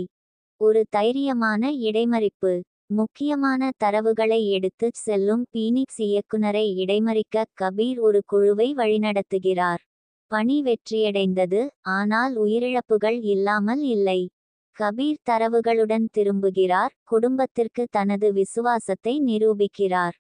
ஒரு தைரியமான இடைமறிப்பு. முக்கியமான தரவுகளை எடுத்துச் செல்லும் பீனிக்ஸ் இயக்குனரை இடைமறிக்க கபீர் ஒரு குழுவை வழிநடத்துகிறார். பணி வெற்றியடைந்தது, ஆனால் உயிரிழப்புகள் இல்லாமல் இல்லை. கபீர் தரவுகளுடன் திரும்புகிறார், குடும்பத்திற்கு தனது விசுவாசத்தை நிரூபிக்கிறார்.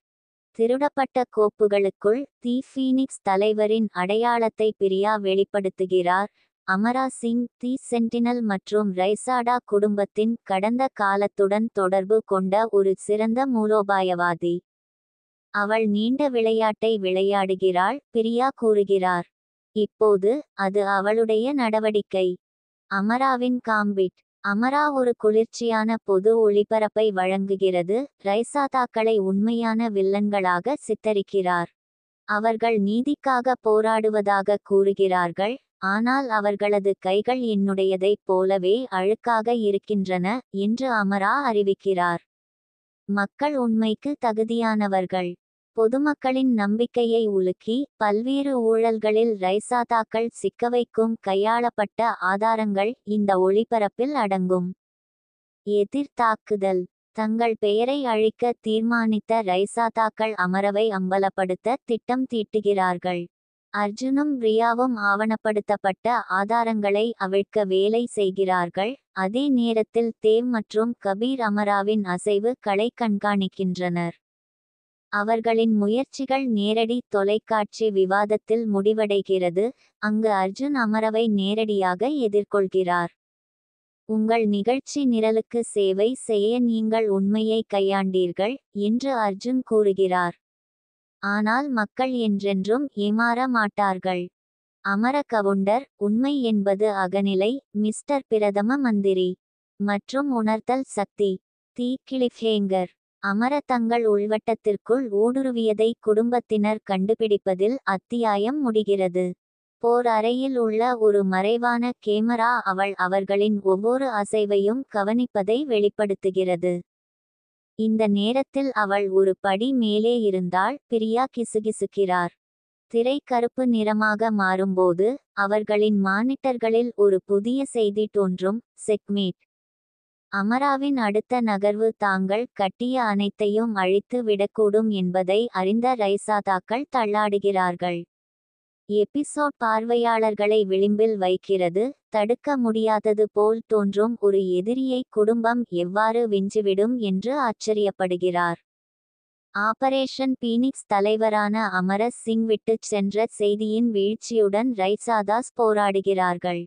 திருடப்பட்ட கோப்புகளுக்குள் தி ஃபீனிக்ஸ் தலைவரின் அடையாளத்தை பிரியா வெளிப்படுத்துகிறார். அமரா சிங் தி சென்டினல் மற்றும் ரைசாடா குடும்பத்தின் கடந்த காலத்துடன் தொடர்பு கொண்ட ஒரு சிறந்த மூலோபாயவாதி. அவள் நீண்ட விளையாட்டை விளையாடுகிறாள், பிரியா கூறுகிறார். இப்போது அது அவளுடைய நடவடிக்கை. அமராவின் காம்பிட். அமரா ஒரு குளிர்ச்சியான பொது ஒளிபரப்பை வழங்குகிறது, ரைசாதாக்களை உண்மையான வில்லன்களாக சித்தரிக்கிறார். அவர்கள் நீதிக்காக போராடுவதாக கூறுகிறார்கள், ஆனால் அவர்களது கைகள் என்னுடையதைப் போலவே அழுக்காக இருக்கின்றன என்று அமரா அறிவிக்கிறார். மக்கள் உண்மைக்கு தகுதியானவர்கள். பொதுமக்களின் நம்பிக்கையை உலுக்கி பல்வேறு ஊழல்களில் ரைசாதாக்கள் சிக்கவைக்கும் கையாளப்பட்ட ஆதாரங்கள் இந்த ஒளிபரப்பில் அடங்கும். எதிர்த்தாக்குதல். தங்கள் பெயரை அழிக்க தீர்மானித்த ரைசாதாக்கள் அமரவை அம்பலப்படுத்த திட்டம் தீட்டுகிறார்கள். அர்ஜுனும் பிரியாவும் ஆவணப்படுத்தப்பட்ட ஆதாரங்களை அவிழ்க்க வேலை செய்கிறார்கள், அதே நேரத்தில் தேவ் மற்றும் கபீர் அமராவின் அசைவுகளை கண்காணிக்கின்றனர். அவர்களின் முயற்சிகள் நேரடி தொலைக்காட்சி விவாதத்தில் முடிவடைகிறது, அங்கு அர்ஜுன் அமரவை நேரடியாக எதிர்கொள்கிறார். உங்கள் நிகழ்ச்சி நிரலுக்கு சேவை செய்ய நீங்கள் உண்மையை கையாண்டீர்கள் என்று அர்ஜுன் கூறுகிறார். ஆனால் மக்கள் என்றென்றும் ஏமாற மாட்டார்கள். அமர கவுண்டர், உண்மை என்பது அகநிலை, மிஸ்டர் பிரதம மந்திரி. மற்றும் உணர்த்தல் சக்தி. தி கிளிஃப்ஹேங்கர். அமர தங்கள் உள்வட்டத்திற்குள் ஊடுருவியதை குடும்பத்தினர் கண்டுபிடிப்பதில் அத்தியாயம் முடிகிறது. போர் அறையில் உள்ள ஒரு மறைவான கேமரா அவர்களின் ஒவ்வொரு அசைவையும் கவனிப்பதை வெளிப்படுத்துகிறது. இந்த நேரத்தில் அவள் ஒரு படி மேலே இருந்தால் பிரியா கிசுகிசுக்கிறார். திரை கருப்பு நிறமாக மாறும்போது அவர்களின் மானிட்டர்களில் ஒரு புதிய செய்தி தோன்றும், செக்மேட். அமராவின் அடுத்த நகர்வு தாங்கள் கட்டிய அனைத்தையும் அழித்து விடக்கூடும் என்பதை அறிந்த ரைசாதாக்கள் தள்ளாடுகிறார்கள். எபிசோட் பார்வையாளர்களை விளிம்பில் வைக்கிறது, தடுக்க முடியாதது போல் தோன்றும் ஒரு எதிரியை குடும்பம் எவ்வாறு விஞ்சிவிடும் என்று ஆச்சரியப்படுகிறார். ஆபரேஷன் பீனிக்ஸ் தலைவரான அமர சிங் விட்டுச் சென்ற செய்தியின் வீழ்ச்சியுடன் ரைசாதாஸ் போராடுகிறார்கள்.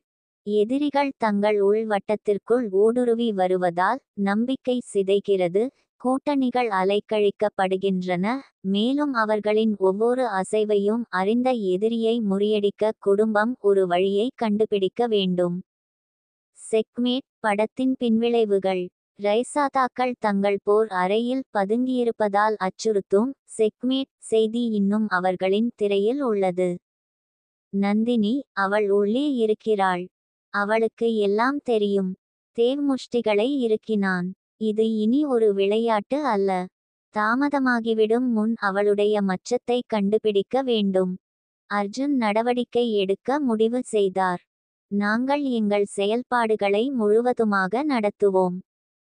எதிரிகள் தங்கள் உள் வட்டத்திற்குள் ஊடுருவி வருவதால் நம்பிக்கை சிதைகிறது, கூட்டணிகள் அலைக்கழிக்கப்படுகின்றன, மேலும் அவர்களின் ஒவ்வொரு அசைவையும் அறிந்த எதிரியை முறியடிக்க குடும்பம் ஒரு வழியை கண்டுபிடிக்க வேண்டும். செக்மேட் படத்தின் பின்விளைவுகள். ரைசாதாக்கள் தங்கள் போர் அறையில் பதுங்கியிருப்பதால் அச்சுறுத்தும் செக்மேட் செய்தி இன்னும் அவர்களின் திரையில் உள்ளது. நந்தினி, அவள் உள்ளே இருக்கிறாள். அவளுக்கு எல்லாம் தெரியும். தேவ் முஷ்டிகளை இறுக்கினான். இது இனி ஒரு விளையாட்டு அல்ல. தாமதமாகிவிடும் முன் அவளுடைய மச்சத்தை கண்டுபிடிக்க வேண்டும். அர்ஜுன் நடவடிக்கை எடுக்க முடிவு செய்தார். நாங்கள் எங்கள் செயல்பாடுகளை முழுவதுமாக நடத்துவோம்.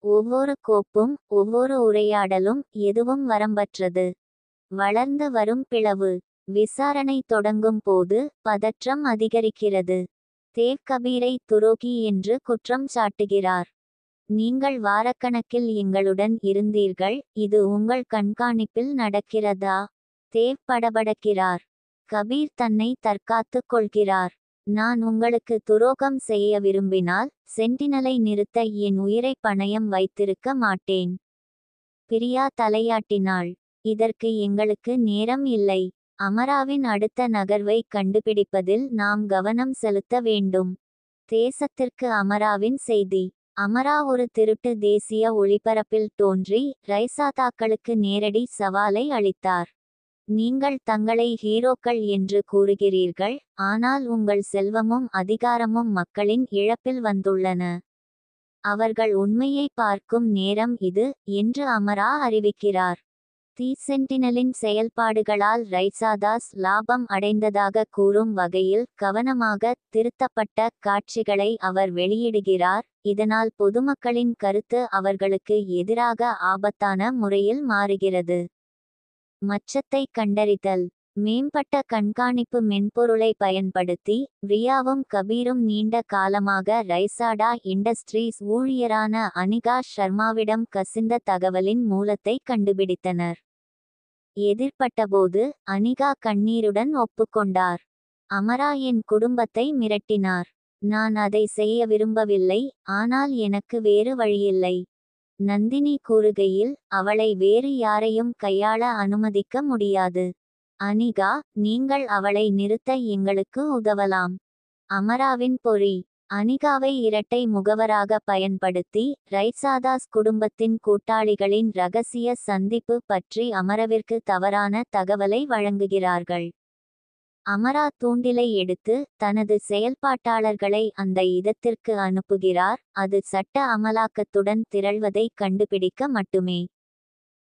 ஒவ்வொரு கோப்பும் ஒவ்வொரு உரையாடலும் எதுவும் வரம்பற்றது. வளர்ந்து வரும் பிளவு. விசாரணை தொடங்கும் போது பதற்றம் அதிகரிக்கிறது. தேவ் கபீரை துரோகி என்று குற்றம் சாட்டுகிறார். நீங்கள் வாரக்கணக்கில் எங்களுடன் இருந்தீர்கள், இது உங்கள் கண்காணிப்பில் நடக்கிறதா? தேவ் படபடக்கிறார். கபீர் தன்னை தற்காத்துக் கொள்கிறார். நான் உங்களுக்கு துரோகம் செய்ய விரும்பினால் சென்டினலை நிறுத்த என் உயிரை பணயம் வைத்திருக்க மாட்டேன். பிரியா தலையாட்டினாள். இதற்கு எங்களுக்கு நேரம் இல்லை. அமராவின் அடுத்த நகர்வை கண்டுபிடிப்பதில் நாம் கவனம் செலுத்த வேண்டும். தேசத்திற்கு அமராவின் செய்தி. அமரா ஒரு திருட்டு தேசிய ஒளிபரப்பில் தோன்றி ரைசாதாக்களுக்கு நேரடி சவாலை அளித்தார். நீங்கள் தங்களை ஹீரோக்கள் என்று கூறுகிறீர்கள், ஆனால் உங்கள் செல்வமும் அதிகாரமும் மக்களின் இழப்பில் வந்துள்ளன. அவர்கள் உண்மையை பார்க்கும் நேரம் இது என்று அமரா அறிவிக்கிறார். தி சென்டினலின் செயல்பாடுகளால் ரைசாதாஸ் லாபம் அடைந்ததாக கூறும் வகையில் கவனமாக திருத்தப்பட்ட காட்சிகளை அவர் வெளியிடுகிறார். இதனால் பொதுமக்களின் கருத்து அவர்களுக்கு எதிராக ஆபத்தான முறையில் மாறுகிறது. மச்சத்தை கண்டறிதல். மேம்பட்ட கண்காணிப்பு மென்பொருளை பயன்படுத்தி பிரியாவும் கபீரும் நீண்ட காலமாக ரைசாடா இண்டஸ்ட்ரீஸ் ஊழியரான அனிகா ஷர்மாவிடம் கசிந்த தகவலின் மூலத்தை கண்டுபிடித்தனர். எதிர்ப்பட்டபோது அனிகா கண்ணீருடன் ஒப்புக்கொண்டார். அமரா என் குடும்பத்தை மிரட்டினார். நான் அதை செய்ய விரும்பவில்லை, ஆனால் எனக்கு வேறு வழியில்லை. நந்தினி கூறுகையில், அவளை வேறு யாரையும் கையாள அனுமதிக்க முடியாது. அனிகா, நீங்கள் அவளை நிறுத்த எங்களுக்கு உதவலாம். அமராவின் பொறி. அனிகாவை இரட்டை முகவராக பயன்படுத்தி ரைசாதாஸ் குடும்பத்தின் கூட்டாளிகளின் இரகசிய சந்திப்பு பற்றி அமரவிற்கு தவறான தகவலை வழங்குகிறார்கள். அமரா தூண்டிலை எடுத்து தனது செயல்பாட்டாளர்களை அந்த இடத்திற்கு அனுப்புகிறார், அது சட்ட அமலாக்கத்துடன் திரள்வதை கண்டுபிடிக்க மட்டுமே.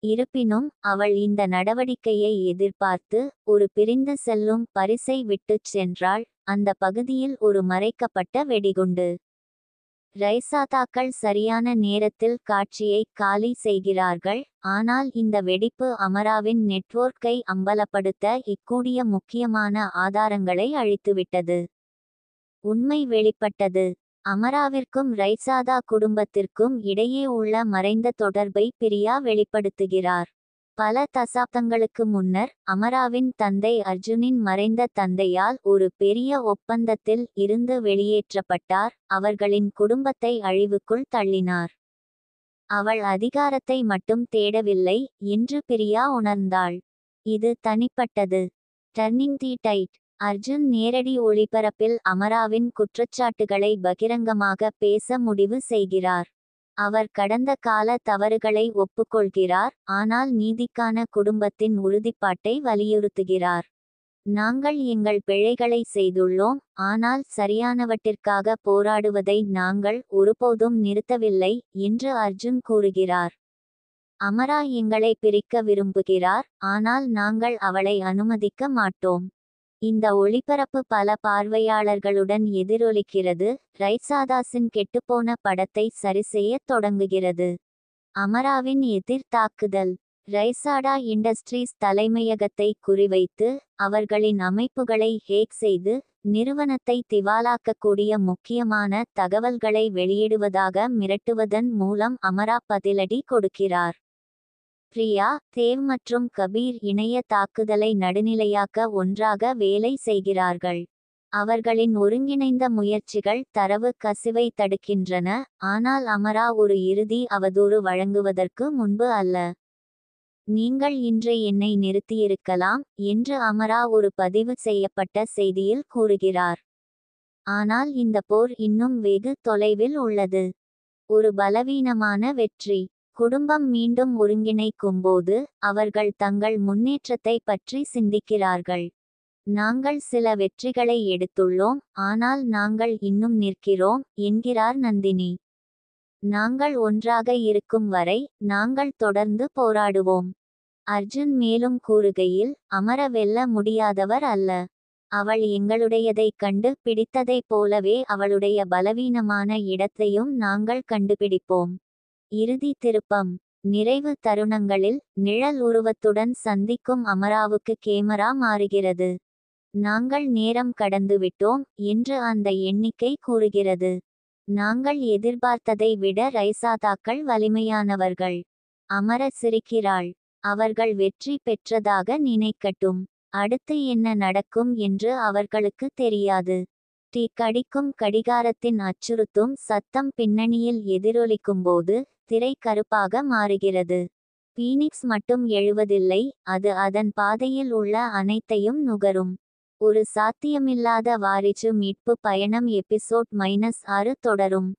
இருப்பினும் அவள் இந்த நடவடிக்கையை எதிர்பார்த்து ஒரு பிரிந்து செல்லும் பரிசை விட்டுச் சென்றாள். அந்த பகுதியில் ஒரு மறைக்கப்பட்ட வெடிகுண்டு. ரைசாதாக்கள் சரியான நேரத்தில் காட்சியை காலி செய்கிறார்கள், ஆனால் இந்த வெடிப்பு அமராவின் நெட்வொர்க்கை அம்பலப்படுத்த இக்கூடிய முக்கியமான ஆதாரங்களை அழித்துவிட்டது. உண்மை வெளிப்பட்டது. அமராவிற்கும் ரைசாதா குடும்பத்திற்கும் இடையே உள்ள மறைந்த தொடர்பை பிரியா வெளிப்படுத்துகிறார். பல தசாப்தங்களுக்கு முன்னர் அமராவின் தந்தை அர்ஜுனின் மறைந்த தந்தையால் ஒரு பெரிய ஒப்பந்தத்தில் இருந்து வெளியேற்றப்பட்டார், அவர்களின் குடும்பத்தை அழிவுக்குள் தள்ளினார். அவள் அதிகாரத்தை மட்டும் தேடவில்லை என்று பிரியா உணர்ந்தாள். இது தனிப்பட்டது. டர்னிங் தி டைட். அர்ஜுன் நேரடி ஒளிபரப்பில் அமராவின் குற்றச்சாட்டுகளை பகிரங்கமாக பேச முடிவு செய்கிறார். அவர் கடந்த கால தவறுகளை ஒப்புக்கொள்கிறார், ஆனால் நீதிக்கான குடும்பத்தின் உறுதிப்பாட்டை வலியுறுத்துகிறார். நாங்கள் எங்கள் பிழைகளை செய்துள்ளோம், ஆனால் சரியானவற்றிற்காக போராடுவதை நாங்கள் ஒருபோதும் நிறுத்தவில்லை என்று அர்ஜுன் கூறுகிறார். அமரா எங்களை பிரிக்க விரும்புகிறார், ஆனால் நாங்கள் அவளை அனுமதிக்க மாட்டோம். இந்த ஒளிபரப்பு பல பார்வையாளர்களுடன் எதிரொலிக்கிறது. ரைசாதாஸின் கெட்டுப்போன படத்தை சரிசெய்யத் தொடங்குகிறது. அமராவின் எதிர் தாக்குதல். ரைசாடா இண்டஸ்ட்ரீஸ் தலைமையகத்தை குறிவைத்து அவர்களின் அமைப்புகளை ஹேக் செய்து நிறுவனத்தை திவாலாக்கக்கூடிய முக்கியமான தகவல்களை வெளியிடுவதாக மிரட்டுவதன் மூலம் அமரா பதிலடி கொடுக்கிறார். பிரியா, தேவ் மற்றும் கபீர் இணைய தாக்குதலை நடுநிலையாக்க ஒன்றாக வேலை செய்கிறார்கள். அவர்களின் ஒருங்கிணைந்த முயற்சிகள் தரவு கசிவை தடுக்கின்றன, ஆனால் அமரா ஒரு இறுதி அவதூறு வழங்குவதற்கு முன்பு அல்ல. நீங்கள் இன்று என்னை நிறுத்தியிருக்கலாம் என்று அமரா ஒரு பதிவு செய்யப்பட்ட செய்தியில் கூறுகிறார். ஆனால் இந்த போர் இன்னும் வெகு தொலைவில் உள்ளது. ஒரு பலவீனமான வெற்றி. குடும்பம் மீண்டும் ஒருங்கிணைக்கும்போது அவர்கள் தங்கள் முன்னேற்றத்தை பற்றி சிந்திக்கிறார்கள். நாங்கள் சில வெற்றிகளை எடுத்துள்ளோம், ஆனால் நாங்கள் இன்னும் நிற்கிறோம் என்கிறார் நந்தினி. நாங்கள் ஒன்றாக இருக்கும் வரை நாங்கள் தொடர்ந்து போராடுவோம். அர்ஜுன் மேலும் கூறுகையில், அமர வெல்ல முடியாதவர் அல்ல. அவள் எங்களுடையதைக் கண்டு பிடித்ததைப் போலவே அவளுடைய பலவீனமான இடத்தையும் நாங்கள் கண்டுபிடிப்போம். இறுதி திருப்பம். நிறைவு தருணங்களில் நிழல் உருவத்துடன் சந்திக்கும் அமராவுக்கு கேமரா மாறுகிறது. நாங்கள் நேரம் கடந்துவிட்டோம் என்று அந்த எண்ணிக்கை கூறுகிறது. நாங்கள் எதிர்பார்த்ததை விட ரைசாதாக்கள் வலிமையானவர்கள். அமர சிரிக்கிறாள். அவர்கள் வெற்றி பெற்றதாக நினைக்கட்டும். அடுத்து என்ன நடக்கும் என்று அவர்களுக்கு தெரியாது. டீ கடிக்கும் கடிகாரத்தின் அச்சுறுத்தும் சத்தம் பின்னணியில் எதிரொலிக்கும்போது திரை கருப்பாக மாறுகிறது. பீனிக்ஸ் மட்டும் எழுவதில்லை, அது அதன் பாதையில் உள்ள அனைத்தையும் நுகரும். ஒரு சாத்தியமில்லாத வாரிசு மீட்பு பயணம் எபிசோட் -6 தொடரும்.